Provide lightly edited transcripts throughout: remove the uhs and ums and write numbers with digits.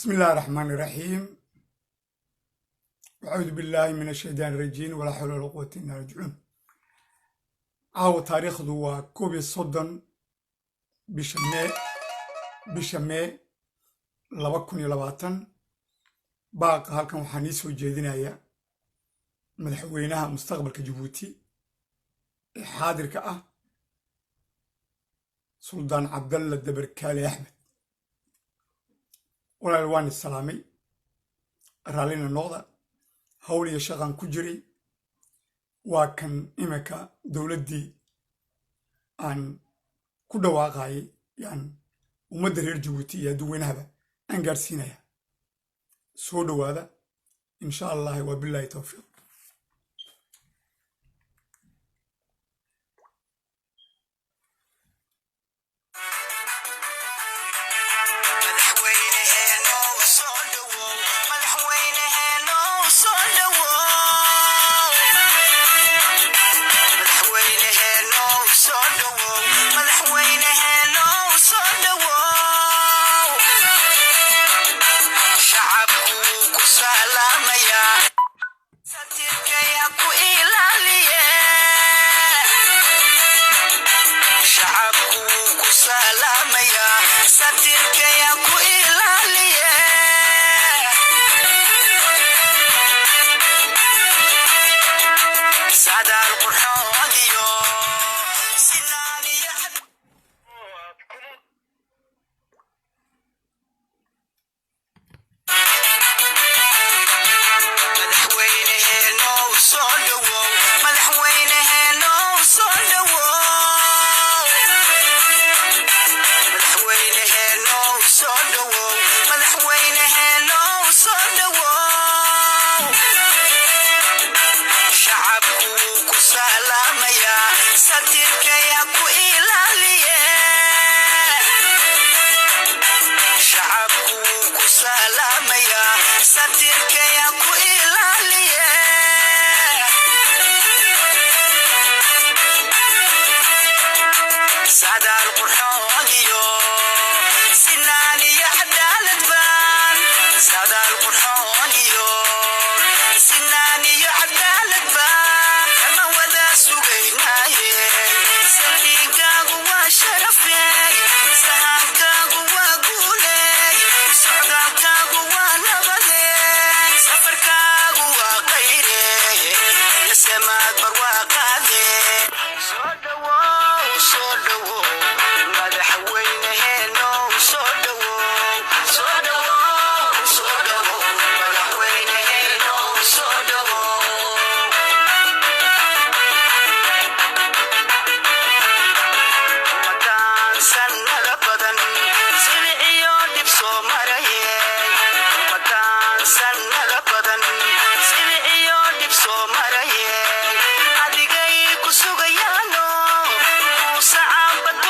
بسم الله الرحمن الرحيم. أعوذ بالله من الشيطان الرجيم ولا حول ولا قوة إلا بالله. عاو تاريخ دوا كوبي صدن بشماء لبكون يلباتن باق هالكم حنيس وجدنا يا مدحوينها مستقبل كجيبوتي حاضر كأه سلطان عبد الله الدبركالي أحمد ولا الوان السلامي رالين النقطة هولي شغان كجري وكان إمكا دولدي أن كل واقعي يعني ومدرير جيبوتي يدوين هذا أنقرسينا سودو هذا إن شاء الله وبالله توفيق. Adigay ku sugayano, sa'abat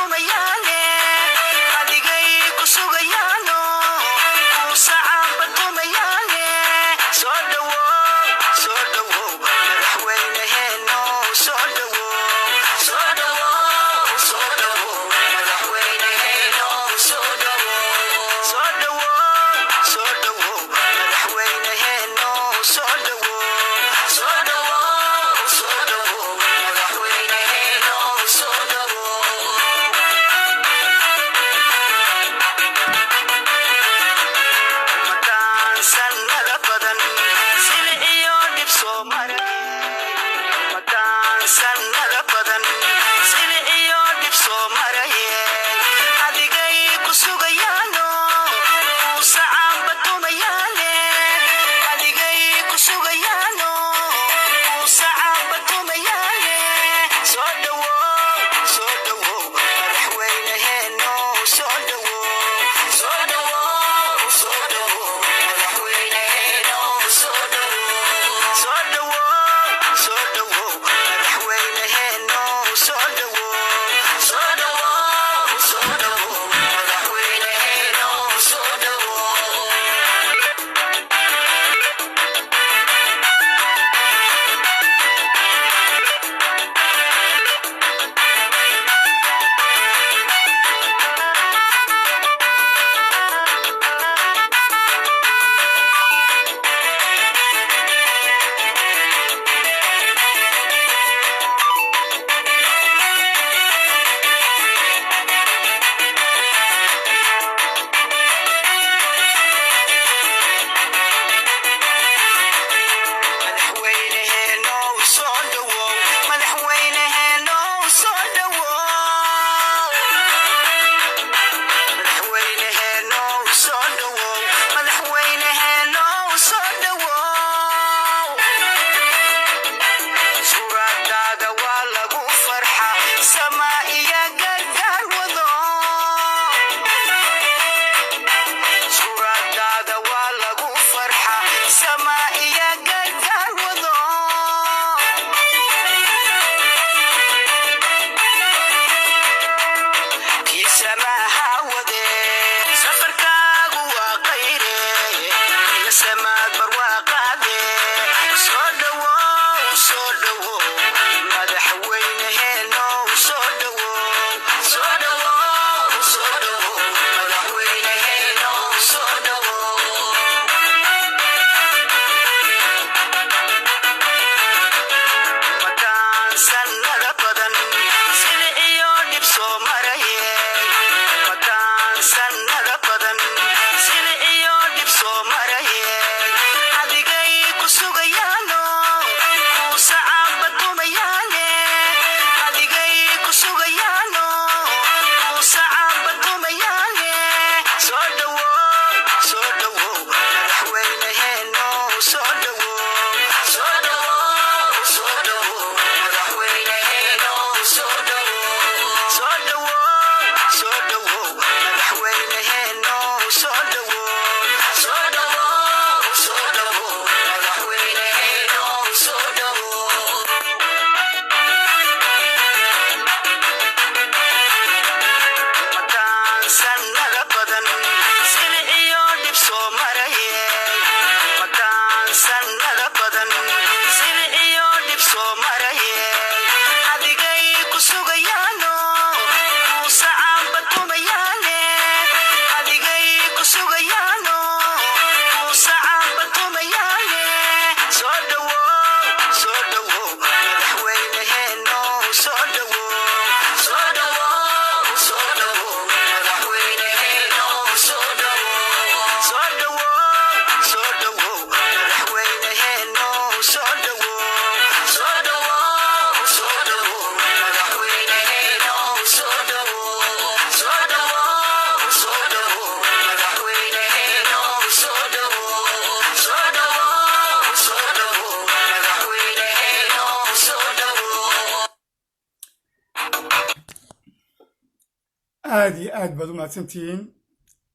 aad iyo aad baad u mahadsantihiin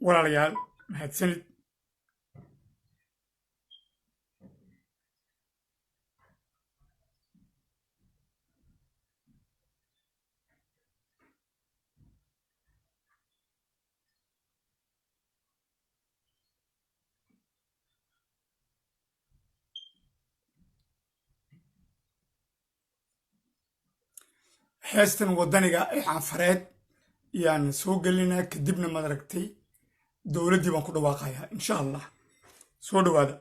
walaalayaal mahadsanid heestan waddaniga ee canfareed yaan soo gelinaa kadibna madaragtay dowladdii baan ku dhawaaqayaa insha allah soo dhowaada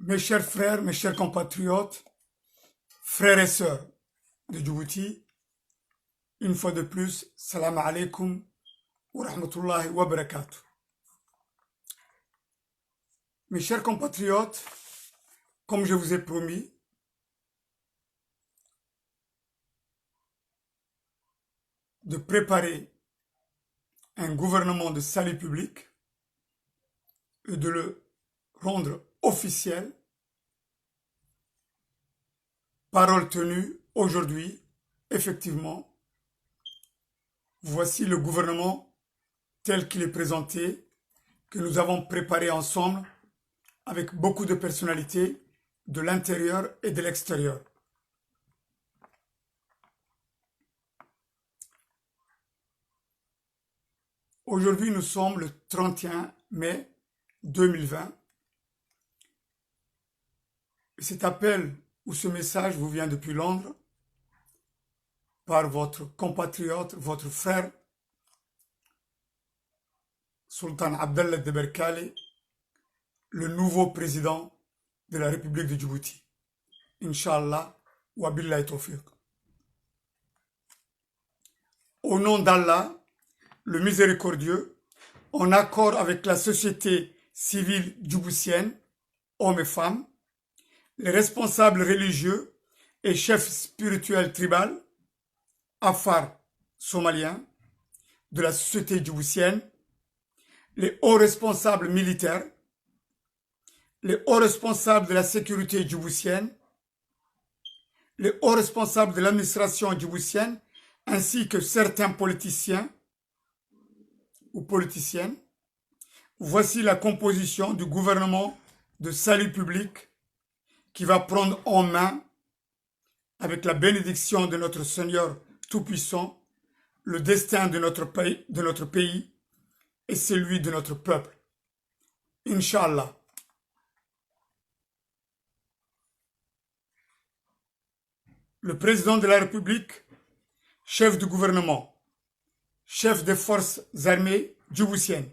Mes chers frères, mes chers compatriotes, frères et sœurs de Djibouti, une fois de plus, salam alaikum wa rahmatullahi wa barakatuh. Mes chers compatriotes, comme je vous ai promis, de préparer un gouvernement de salut public et de le rendre officiel, parole tenue aujourd'hui, effectivement, voici le gouvernement tel qu'il est présenté, que nous avons préparé ensemble avec beaucoup de personnalités de l'intérieur et de l'extérieur. Aujourd'hui, nous sommes le 31 mai 2020. Et cet appel ou ce message vous vient depuis Londres par votre compatriote, votre frère, Sultan Abdallah Deberkale, le nouveau président de la République de Djibouti. Inch'Allah, wa billahi tawfiq. Au nom d'Allah, le miséricordieux, en accord avec la société civile djiboutienne, hommes et femmes, les responsables religieux et chefs spirituels tribal, Afar somaliens, de la société djiboutienne, les hauts responsables militaires, les hauts responsables de la sécurité djiboutienne, les hauts responsables de l'administration djiboutienne, ainsi que certains politiciens ou politiciennes. Voici la composition du gouvernement de salut public qui va prendre en main, avec la bénédiction de notre Seigneur Tout-Puissant, le destin de notre pays et celui de notre peuple. Inch'Allah. Le président de la République, chef du gouvernement, chef des forces armées djiboutiennes,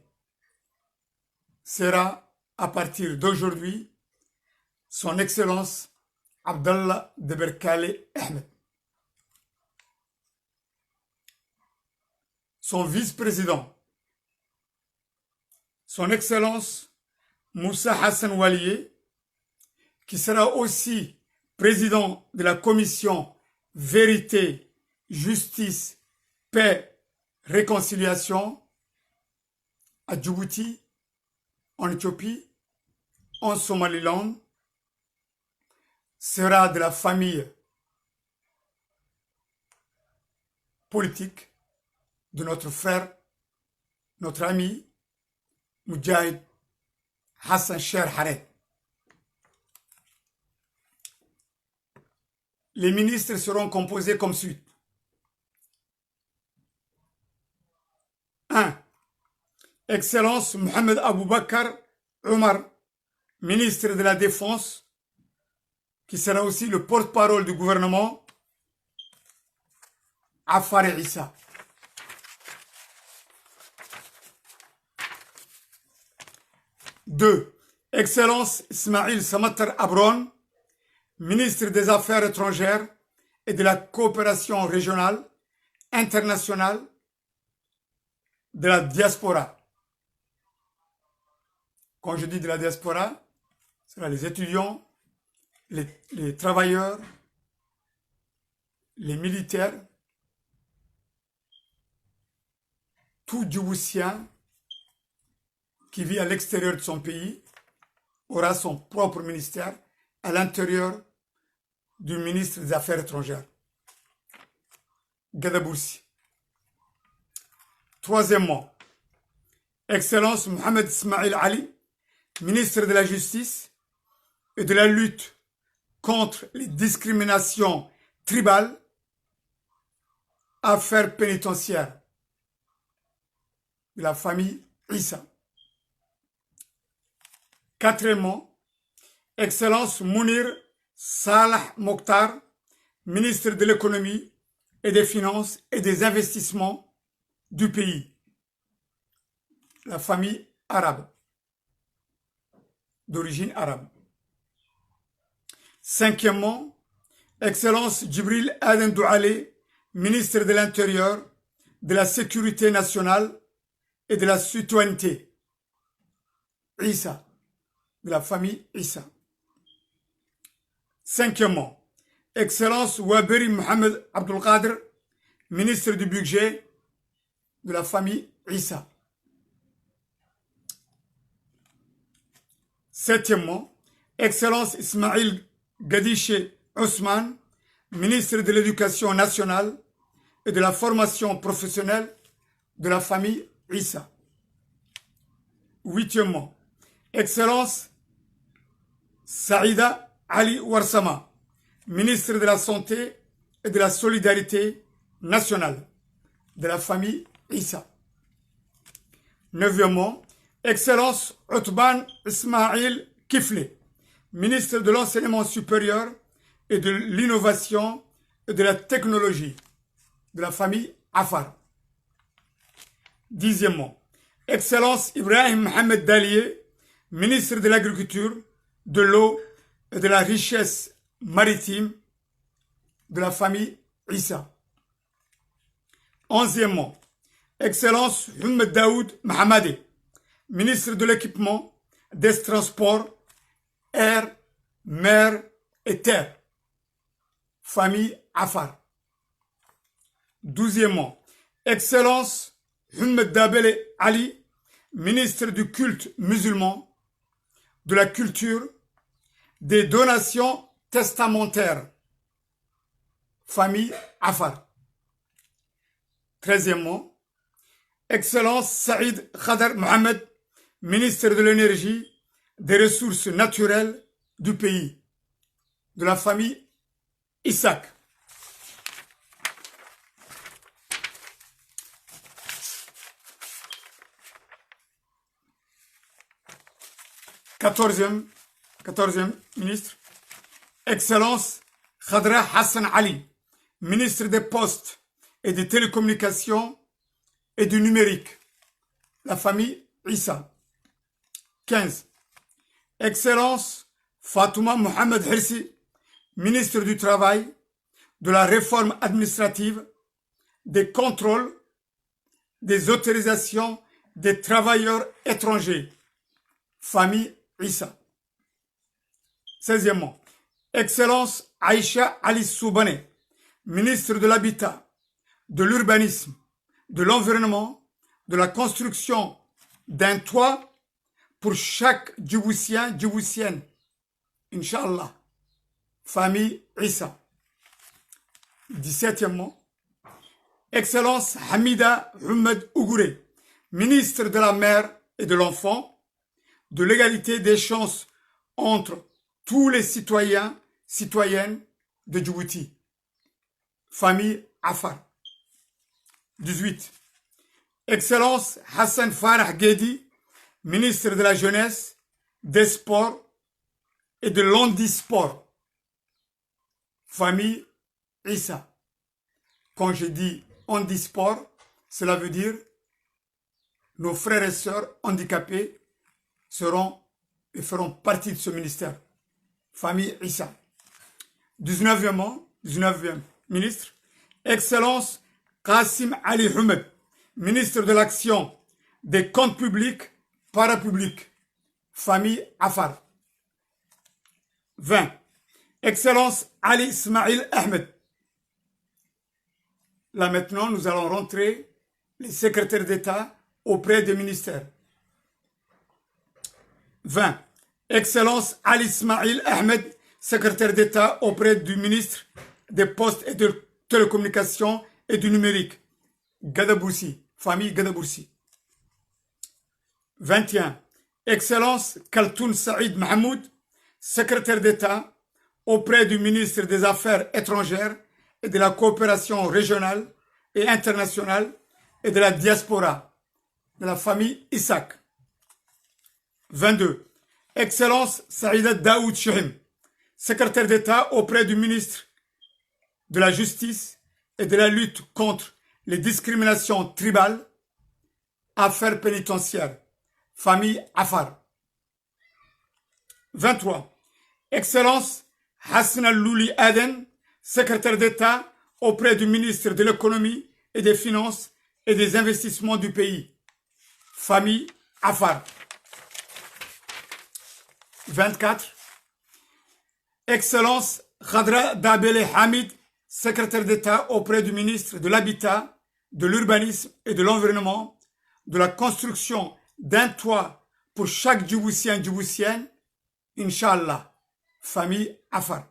sera à partir d'aujourd'hui son Excellence Abdallah Deberkale Ahmed. Son vice-président, son Excellence Moussa Hassan Walié, qui sera aussi président de la commission Vérité, Justice, Paix, Réconciliation à Djibouti, en Éthiopie, en Somaliland, sera de la famille politique de notre frère, notre ami, Moudjahid Hassan Cher Haret. Les ministres seront composés comme suit. 1. Excellence Mohamed Aboubakar Omar, ministre de la Défense, qui sera aussi le porte-parole du gouvernement, Afar et Issa. 2. Excellence Ismail Samatar Abron, ministre des Affaires étrangères et de la coopération régionale, internationale, de la diaspora. Quand je dis de la diaspora, ce sera les étudiants, les travailleurs, les militaires, tout Djiboutien qui vit à l'extérieur de son pays aura son propre ministère à l'intérieur du ministre des Affaires étrangères. Gadaboursi. Troisièmement, Excellence Mohamed Ismail Ali, ministre de la Justice et de la lutte contre les discriminations tribales, affaires pénitentiaires de la famille Issa. Quatrièmement, Excellence Mounir Salah Mokhtar, ministre de l'économie et des finances et des investissements du pays, la famille arabe, d'origine arabe. Cinquièmement, Excellence Djibril Aden Douale, ministre de l'Intérieur, de la Sécurité nationale et de la citoyenneté, Issa, de la famille Issa. Cinquièmement, Excellence Waberi Mohamed Abdul Qadir, ministre du budget de la famille Issa. Septièmement, Excellence Ismail Gadiche Ousmane, ministre de l'Éducation nationale et de la formation professionnelle de la famille Issa. Huitièmement, Excellence Saïda Ali Ouarsama, ministre de la Santé et de la Solidarité nationale de la famille Issa. Neuvièmement, Excellence Outban Ismail Kifle, ministre de l'Enseignement supérieur et de l'Innovation et de la Technologie de la famille Afar. Dixièmement, Excellence Ibrahim Mohamed Dalié, ministre de l'Agriculture, de l'Eau et de la Richesse maritime de la famille Issa. Onzièmement, Excellence Humed Daoud Mahamadé, ministre de l'Équipement, des Transports, Air, Mer et Terre, famille Afar. Douzièmement, Excellence Humed Dabele Ali, ministre du culte musulman, de la culture, des donations testamentaires, famille Afar. Treizièmement, Excellence Saïd Khadar Mohamed, ministre de l'énergie, des ressources naturelles du pays, de la famille Isaac. Quatorzième ministre, Excellence Khadra Hassan Ali, ministre des Postes et des Télécommunications et du Numérique, la famille Issa. 15. Excellence Fatouma Mohamed Hirsi, ministre du Travail, de la Réforme administrative, des contrôles, des autorisations des travailleurs étrangers, famille Issa. 16e. Excellence Aïcha Ali Soubane, ministre de l'Habitat, de l'Urbanisme, de l'Environnement, de la construction d'un toit pour chaque Djiboutien, Djiboutienne. Inch'Allah. Famille Issa. 17e. Excellence Hamida Ahmed Ougouré, ministre de la Mère et de l'Enfant, de l'égalité des chances entre tous les citoyens, citoyennes de Djibouti. Famille Afar. 18. Excellence Hassan Farah Guedi, ministre de la Jeunesse, des Sports et de l'Handisport. Famille Issa. Quand je dis handisport, cela veut dire nos frères et sœurs handicapés seront et feront partie de ce ministère. Famille Issa. 19e ministre, Excellence Qassim Ali Ahmed, ministre de l'Action, des comptes publics, parapublics. Famille Afar. 20. Excellence Ali Ismail Ahmed. Là maintenant, nous allons rentrer les secrétaires d'État auprès des ministères. 20. Excellence Ali Ismail Ahmed, secrétaire d'État auprès du ministre des Postes et de Télécommunications et du Numérique. Gadaboursi, famille Gadaboursi. 21. Excellence Kaltoun Saïd Mahmoud, secrétaire d'État auprès du ministre des Affaires étrangères et de la coopération régionale et internationale et de la diaspora, de la famille Isaac. 22. Excellence Saïda Daoud Chihim, secrétaire d'État auprès du ministre de la Justice et de la lutte contre les discriminations tribales, affaires pénitentiaires, famille Afar. 23. Excellence Hassan Al-Louli Aden, secrétaire d'État auprès du ministre de l'Économie et des Finances et des Investissements du pays. Famille Afar. 24. Excellence Khadra Dabele Hamid, secrétaire d'État auprès du ministre de l'Habitat, de l'Urbanisme et de l'Environnement, de la construction d'un toit pour chaque Djiboutien, Djiboutienne, Inch'Allah. Famille Afar.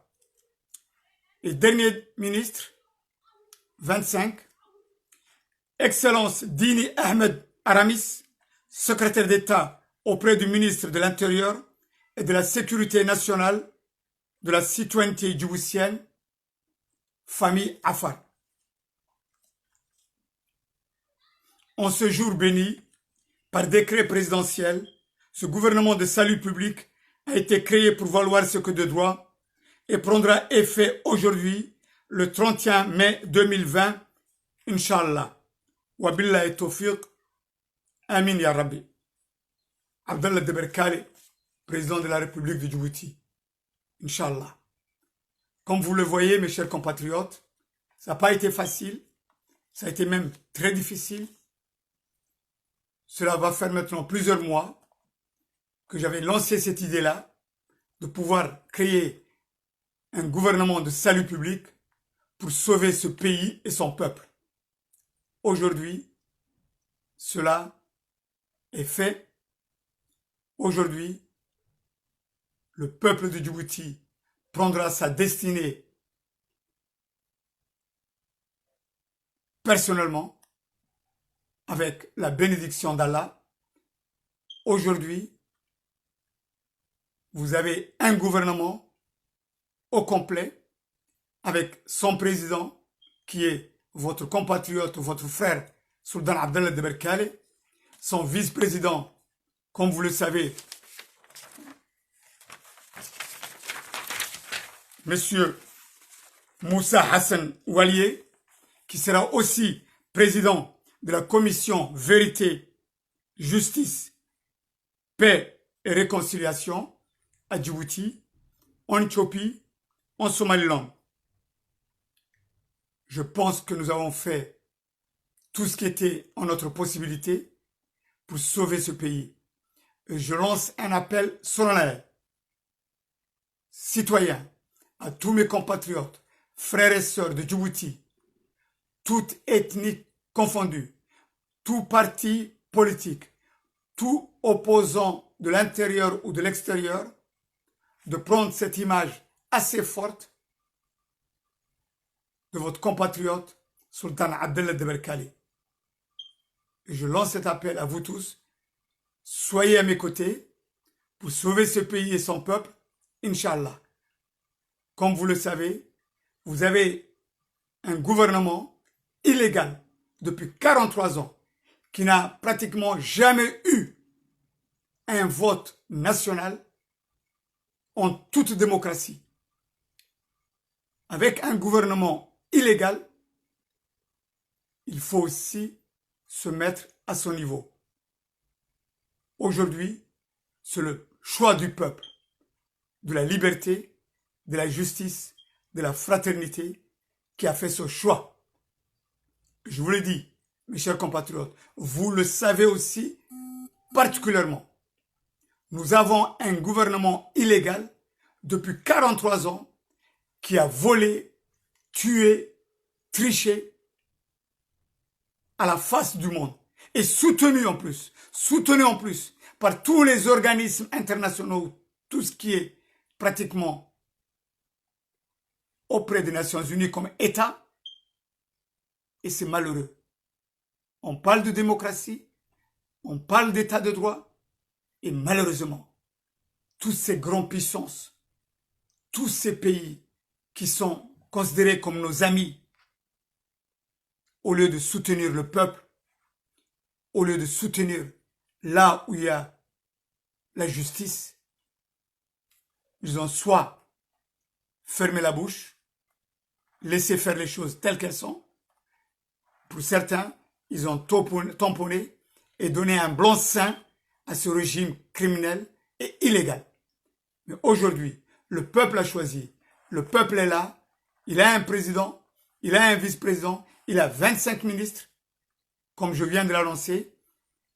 Et dernier ministre, 25, Excellence Dini Ahmed Aramis, secrétaire d'État auprès du ministre de l'Intérieur et de la Sécurité nationale, de la citoyenneté djiboutienne, famille Afar. En ce jour béni, par décret présidentiel, ce gouvernement de salut public a été créé pour valoir ce que de droit et prendra effet aujourd'hui, le 31 mai 2020, Inch'Allah. Wabillahi tawfiq. Amin ya Rabbi. Abdallah Deberkale, président de la République de Djibouti. Inch'Allah. Comme vous le voyez, mes chers compatriotes, ça n'a pas été facile. Ça a été même très difficile. Cela va faire maintenant plusieurs mois que j'avais lancé cette idée-là de pouvoir créer un gouvernement de salut public pour sauver ce pays et son peuple. Aujourd'hui, cela est fait. Aujourd'hui, le peuple de Djibouti prendra sa destinée personnellement avec la bénédiction d'Allah. Aujourd'hui, vous avez un gouvernement au complet avec son président qui est votre compatriote, votre frère Sultan Abdallah Deberkale, son vice-président, comme vous le savez, Monsieur Moussa Hassan Oualié, qui sera aussi président de la commission Vérité, Justice, Paix et Réconciliation à Djibouti, en Éthiopie, en Somaliland. Je pense que nous avons fait tout ce qui était en notre possibilité pour sauver ce pays. Et je lance un appel solennel, citoyen, à tous mes compatriotes, frères et sœurs de Djibouti, toute ethnie confondue, tout parti politique, tout opposant de l'intérieur ou de l'extérieur, de prendre cette image assez forte de votre compatriote Sultan Abdallah Deberkali. Et je lance cet appel à vous tous, soyez à mes côtés pour sauver ce pays et son peuple, Inch'Allah. Comme vous le savez, vous avez un gouvernement illégal depuis 43 ans qui n'a pratiquement jamais eu un vote national en toute démocratie. Avec un gouvernement illégal, il faut aussi se mettre à son niveau. Aujourd'hui, c'est le choix du peuple, de la liberté, de la justice, de la fraternité qui a fait ce choix. Je vous le dis, mes chers compatriotes, vous le savez aussi particulièrement. Nous avons un gouvernement illégal depuis 43 ans qui a volé, tué, triché à la face du monde et soutenu en plus par tous les organismes internationaux, tout ce qui est pratiquement auprès des Nations Unies comme État, et c'est malheureux. On parle de démocratie, on parle d'état de droit, et malheureusement, toutes ces grandes puissances, tous ces pays qui sont considérés comme nos amis, au lieu de soutenir le peuple, au lieu de soutenir là où il y a la justice, ils ont soit fermé la bouche, laissé faire les choses telles qu'elles sont. Pour certains, ils ont tamponné et donné un blanc-seing à ce régime criminel et illégal. Mais aujourd'hui, le peuple a choisi. Le peuple est là. Il a un président, il a un vice-président, il a 25 ministres, comme je viens de l'annoncer.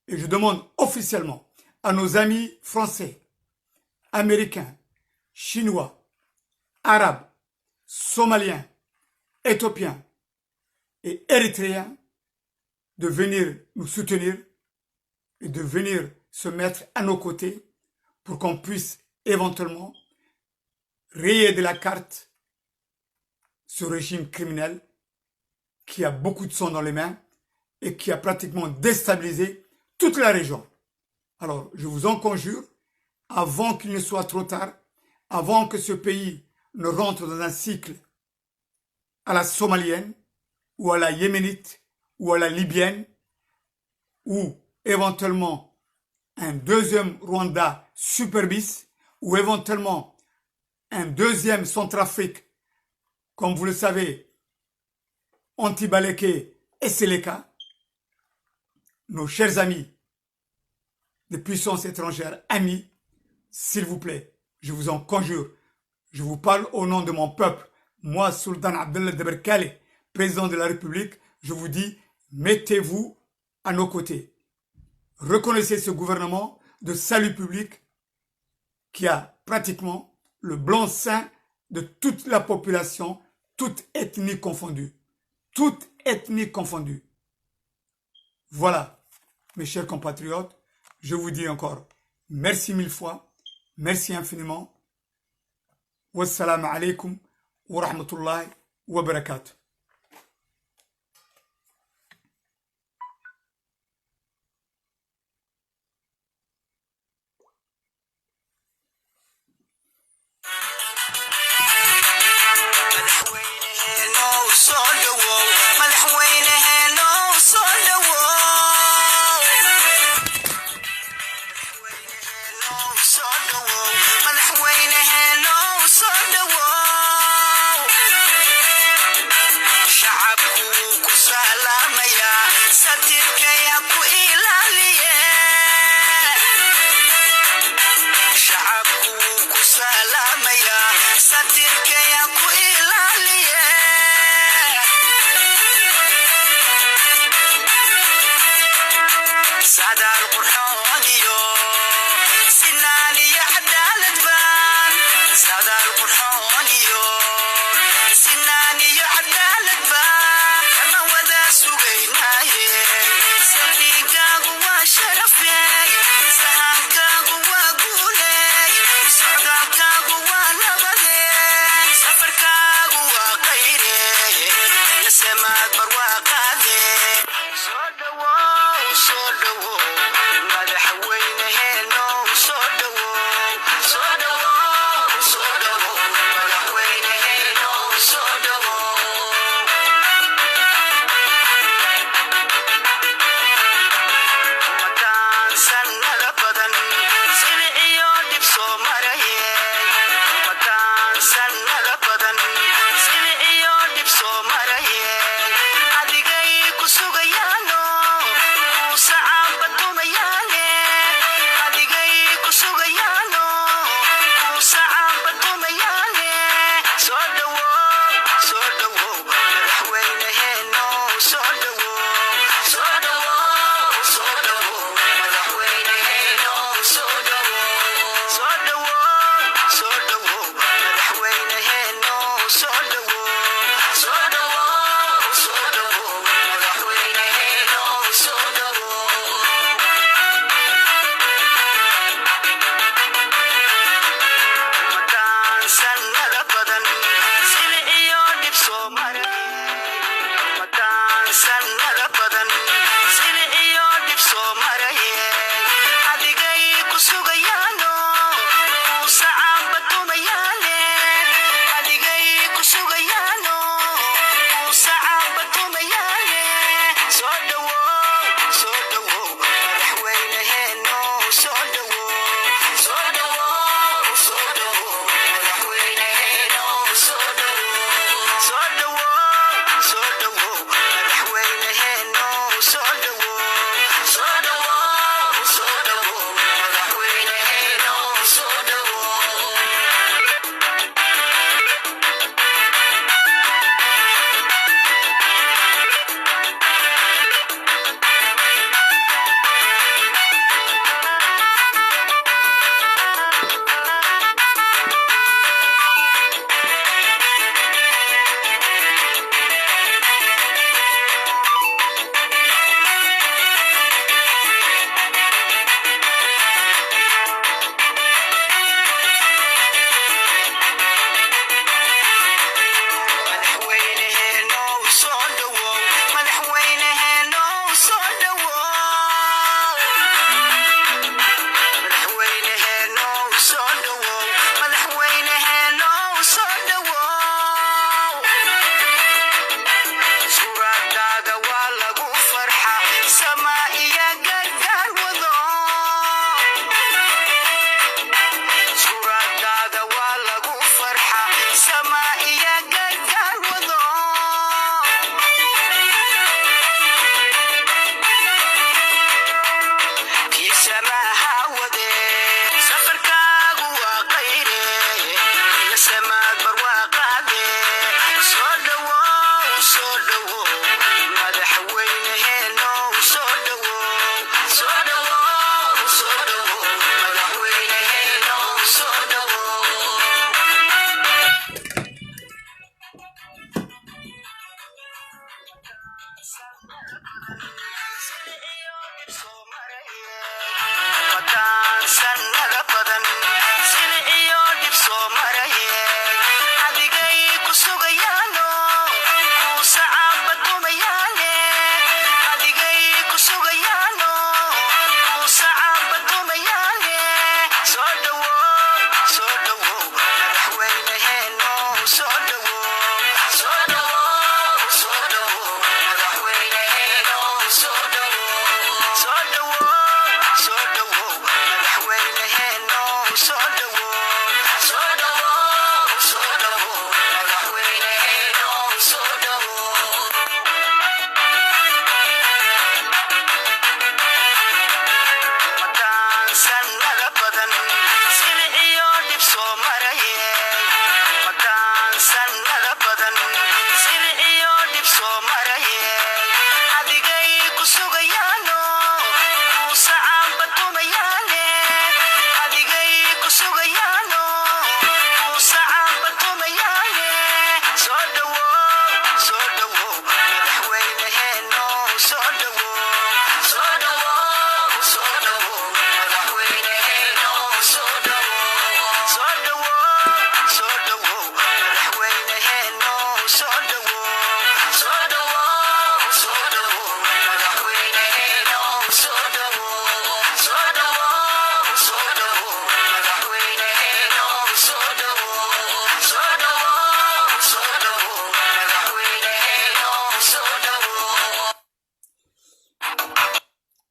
Et je demande officiellement à nos amis français, américains, chinois, arabes, somaliens, éthiopiens et érythréens de venir nous soutenir et de venir se mettre à nos côtés pour qu'on puisse éventuellement rayer de la carte ce régime criminel qui a beaucoup de sang dans les mains et qui a pratiquement déstabilisé toute la région. Alors, je vous en conjure, avant qu'il ne soit trop tard, avant que ce pays ne rentre dans un cycle à la somalienne, ou à la yéménite, ou à la libyenne, ou éventuellement un deuxième Rwanda super bis, ou éventuellement un deuxième Centrafrique, comme vous le savez, Antibaleke et Seleka, nos chers amis des puissances étrangères, amis, s'il vous plaît, je vous en conjure, je vous parle au nom de mon peuple, moi, Sultan Abdallah Deberkali, président de la République, je vous dis, mettez-vous à nos côtés. Reconnaissez ce gouvernement de salut public qui a pratiquement le blanc-seing de toute la population, toute ethnie confondue. Toute ethnie confondue. Voilà, mes chers compatriotes, je vous dis encore merci mille fois, merci infiniment. Wassalamu alaikum wa rahmatullahi wa barakatuh. Sharaf, sahankagu wa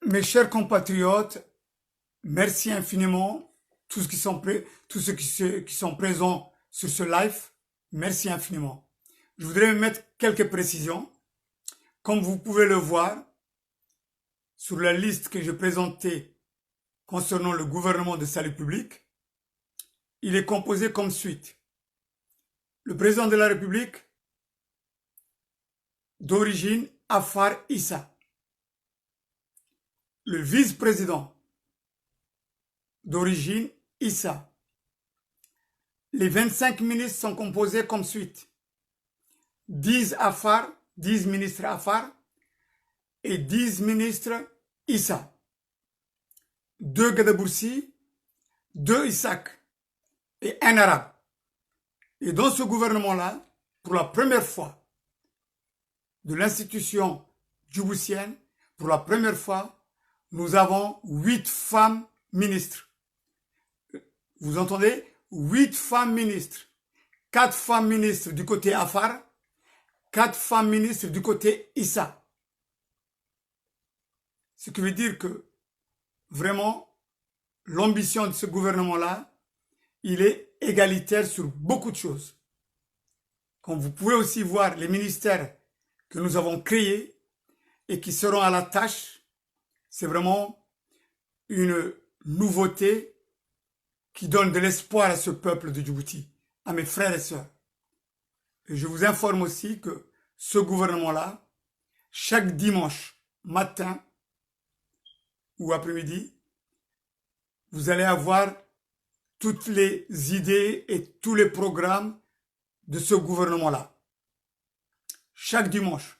Mes chers compatriotes, merci infiniment, tous ceux qui sont présents sur ce live, merci infiniment. Je voudrais mettre quelques précisions. Comme vous pouvez le voir, sur la liste que j'ai présentée concernant le gouvernement de salut public, il est composé comme suite. Le président de la République, d'origine Afar Issa. Le vice-président, d'origine Issa. Les 25 ministres sont composés comme suite. 10 Afar, 10 ministres Afar et 10 ministres Issa. 2 Gadaboursi, 2 Isaac et 1 arabe. Et dans ce gouvernement-là, pour la première fois de l'institution djiboutienne, pour la première fois, nous avons 8 femmes ministres. Vous entendez? 8 femmes ministres. 4 femmes ministres du côté Afar, 4 femmes ministres du côté Issa. Ce qui veut dire que, vraiment, l'ambition de ce gouvernement-là, il est égalitaire sur beaucoup de choses. Comme vous pouvez aussi voir les ministères que nous avons créés et qui seront à la tâche, c'est vraiment une nouveauté qui donne de l'espoir à ce peuple de Djibouti, à mes frères et sœurs. Et je vous informe aussi que ce gouvernement-là, chaque dimanche matin ou après-midi, vous allez avoir toutes les idées et tous les programmes de ce gouvernement-là. Chaque dimanche,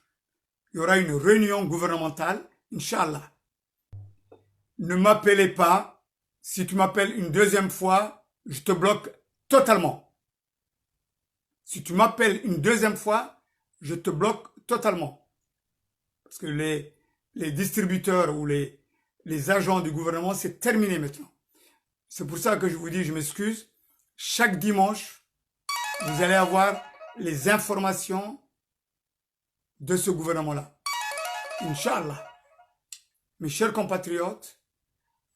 il y aura une réunion gouvernementale, Inch'Allah. Ne m'appelez pas. Si tu m'appelles une deuxième fois, je te bloque totalement. Si tu m'appelles une deuxième fois, je te bloque totalement. Parce que les distributeurs ou les agents du gouvernement, c'est terminé maintenant. C'est pour ça que je vous dis, je m'excuse. Chaque dimanche, vous allez avoir les informations de ce gouvernement-là. Inch'Allah. Mes chers compatriotes,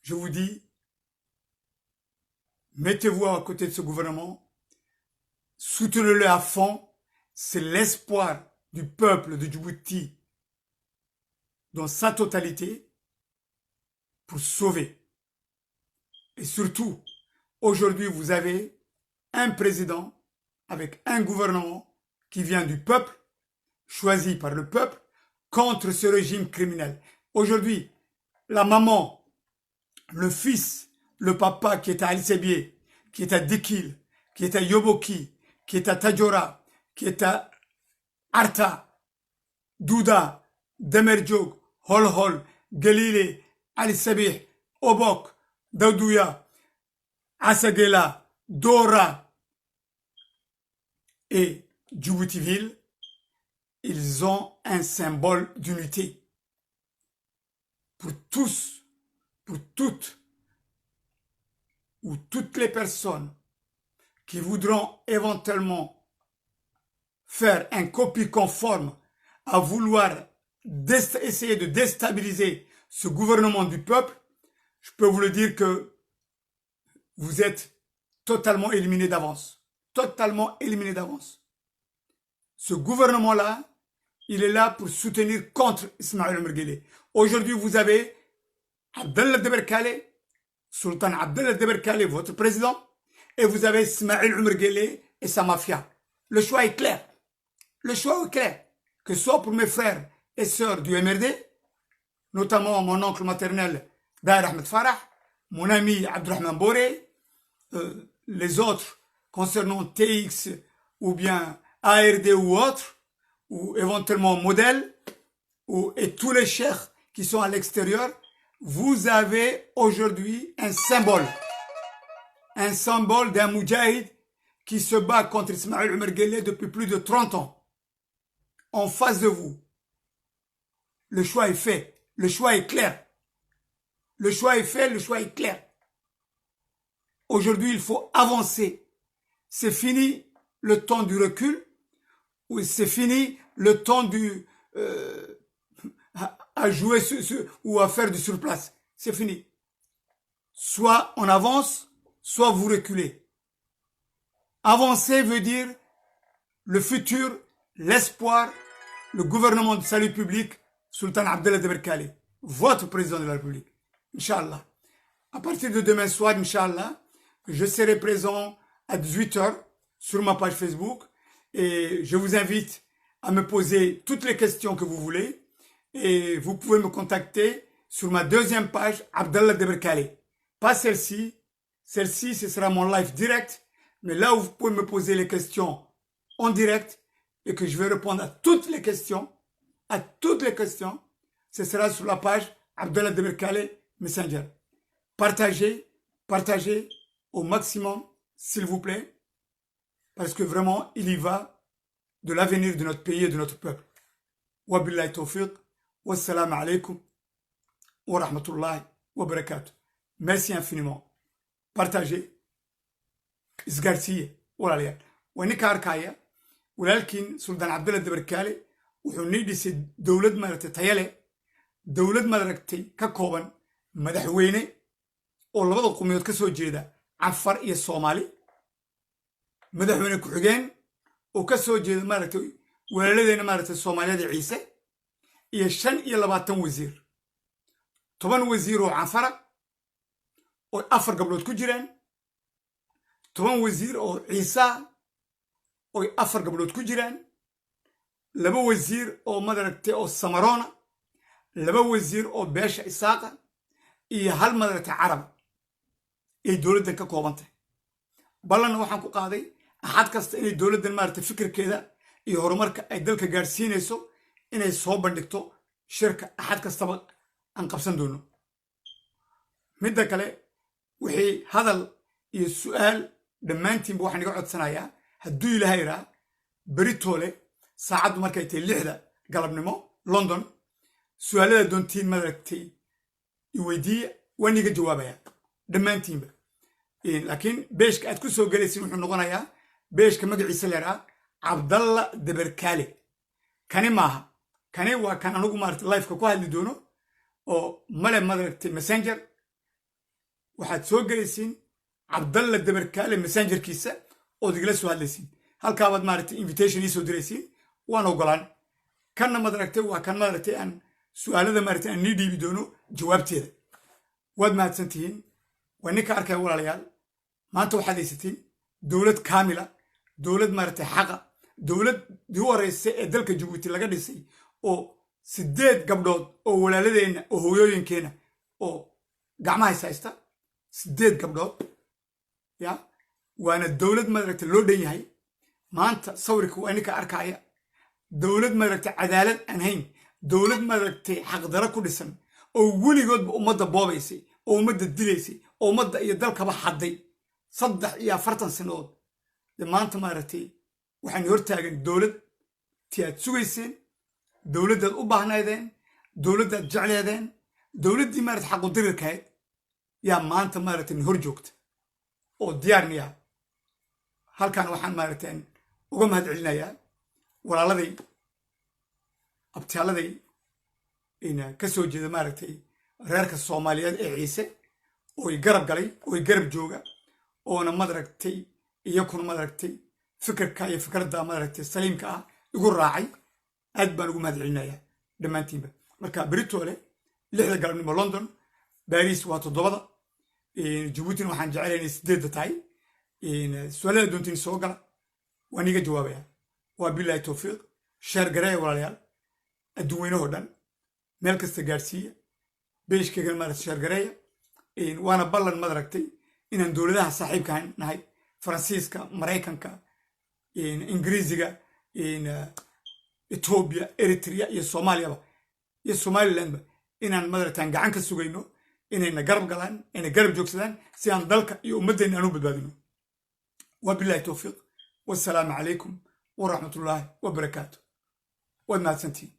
je vous dis, mettez-vous à côté de ce gouvernement, soutenez-le à fond, c'est l'espoir du peuple de Djibouti dans sa totalité pour sauver. Et surtout, aujourd'hui, vous avez un président avec un gouvernement qui vient du peuple, choisi par le peuple, contre ce régime criminel. Aujourd'hui, la maman, le fils, le papa qui est à Al-Sébié, qui est à Dikil, qui est à Yoboki, qui est à Tajora, qui est à Arta, Douda, Demerjog, Holhol, Galile, Ali Sabih, Obok, Daoudouya, Asagela, Dora et Djiboutiville, ils ont un symbole d'unité. Pour tous, pour toutes, ou toutes les personnes qui voudront éventuellement faire un copie conforme à vouloir essayer de déstabiliser ce gouvernement du peuple, je peux vous le dire que vous êtes totalement éliminé d'avance. Totalement éliminé d'avance. Ce gouvernement-là, il est là pour soutenir contre Ismaël Omar Guelleh. Aujourd'hui, vous avez Abdallah Deberkale, Sultan Abdallah Deberkale, votre président, et vous avez Ismaël Omar Guelleh et sa mafia. Le choix est clair. Le choix est clair. Que ce soit pour mes frères et sœurs du MRD, notamment mon oncle maternel Daher Ahmed Farah, mon ami Abdurrahman Boré, les autres concernant TX ou bien ARD ou autres, ou éventuellement Modèle, et tous les cheikhs qui sont à l'extérieur, vous avez aujourd'hui un symbole d'un moudjahid qui se bat contre Ismaël Omar Guelleh depuis plus de 30 ans. En face de vous, le choix est fait, le choix est clair. Le choix est fait, le choix est clair. Aujourd'hui, il faut avancer. C'est fini le temps du recul, ou c'est fini le temps à jouer ou à faire du surplace. C'est fini. Soit on avance, soit vous reculez. Avancer veut dire le futur, l'espoir, le gouvernement de salut public, Sultan Abdallah Deberkale, votre président de la République. Inch'Allah. À partir de demain soir, Inch'Allah, je serai présent à 18h sur ma page Facebook et je vous invite à me poser toutes les questions que vous voulez et vous pouvez me contacter sur ma deuxième page, Abdallah Deberkale. Pas celle-ci. Celle-ci, ce sera mon live direct, mais là où vous pouvez me poser les questions en direct et que je vais répondre à toutes les questions, ce sera sur la page Abdallah Deberkale Messenger. Partagez au maximum, s'il vous plaît, parce que vraiment, il y va de l'avenir de notre pays et de notre peuple. Wabillahi tawfiq, wassalamu alaikum, wa rahmatullahi wa barakatuh. Merci infiniment. Partagez. Isgarsiye, walaalayaal. Waa ninka arkaya, walaalkiin Sultan Abdallah Deberkale wuxuu nii dhisay dowlad maaragtay tayo leh, dowlad maaragtay ka kooban madaxweyne oo labada qowmiyadood ka soo jeeda Afar iyo Soomaali, madaxweyne ku-xigeen oo ka soo jeeda maaragtay walaaladeena maaragtay Soomaaliyada Ciise iyo 25 wasiir, 10 wasiir oo Afara oo 4 gabdhood ku jiraan, 10 wasiir oo Ciise oo 4 gabdhood ku jiraan, 2 wasiir oo madaragtay oo Samarona, 2 wasiir oo beesha Isaaqa iyo hal madaragtay Carab ay dowladdan ka koobantay. ballanna waxaan ku qaaday axad kasta inay dowladdan maaragtay fikirkeeda iyo horumarka ay dalka gaarsiinayso inay soo bandhigto shirka axad kastaba aan qabsan doono. midda kale wixii hadal iyo su'aal dhammaantiinba waxaan iga codsanayaa hadduu ilaahay iraa beritoole saacaddu markay tahay 6 galabnimo London, su'aalada doontiin maaragtay i weydiiya waan iga jawaabayaa dhammaantiinba. laakiin beeshka aad ku soo galaysin wuxuu noqonayaa beeshka magaciisa leeraa Abdallah Deberkale. kani maaha, kani waa kan anugu maaragtay lifeka ku hadli doono oo male maaragtay messenger. waxaad soo galaysiin Abdallah Deberkale messengerkiisa ood igala soo hadlaysiin. halkaabaad maaragtay invitation ii soo diraysiin, waan ogolaan. kanna maaragtay waa kan maaragtay aan su'aalada maaragtay aan nii dhiibi doono jawaabteeda. waad mahadsantihiin. waa ninka arkaya walaalayaal, maanta waxaad haysatiin dowlad kaamila, dowlad maaragtay xaqa, dowladdii u horreysay ee dalka Jabuuti laga dhisay oo 8 gabdhood oo walaaladeenna oo hooyooyinkeena oo gacmaha haysta 8 gabdhood ya وانا الدولة مدركة اللودين هاي ما أنت صورك وأنك أركايا دولة مدركة عدالة أنهين دولة مدركة حق دركو لسن أو ولي قد بأمد بوبيسي أو مد الدليسي أو مد يدلك بحدي صدح يا فرطن سنود ما أنت مارتي وحن يرتاقن دولة تيات سويسين دولة داد أباهنايدين دولة داد جعليدين دولة دي مارت حق درك هاي يا ما أنت مارتي نهرجوكت أو ديارنيا هل كان وحن مارتين وقم هاد علنايا ولا لدي أبتالدي إن كسو جيدا مارتي reerka Soomaaliyeed ee Ciise oo garab galay oo garab jooga oo na madragtay iyo kun madragtay fikirka iyo fikirda madragtay saliimka ah igu raacay aad baan ugu mahadcelinayaa dhamaantiinba marka Britole 6 galabnimo London Paris waa 7 Djibouti waxaan jecelahay 8 tahay su'aalaha doontiin soo gala waan iga jawaabaya waa billahi tawfiiq share garay walaalayaal adduunweynaha oo dhan meel kasta gaarsiiya بيش كيغن مارت شارقرية وانا بلن مدركتي إن دولدها صاحب كان نهاي فرانسيسكا مريكانكا إنجليزيكا إثيوبيا إريتريا يا صوماليا يا صومالي لاند إن مدرتان قعنك السوغينو إن قرب قلان إن قرب جوكسدان سيان دالك يؤمدين أنو بدبادنو وبالله التوفيق والسلام عليكم ورحمة الله وبركاته والناس سنتين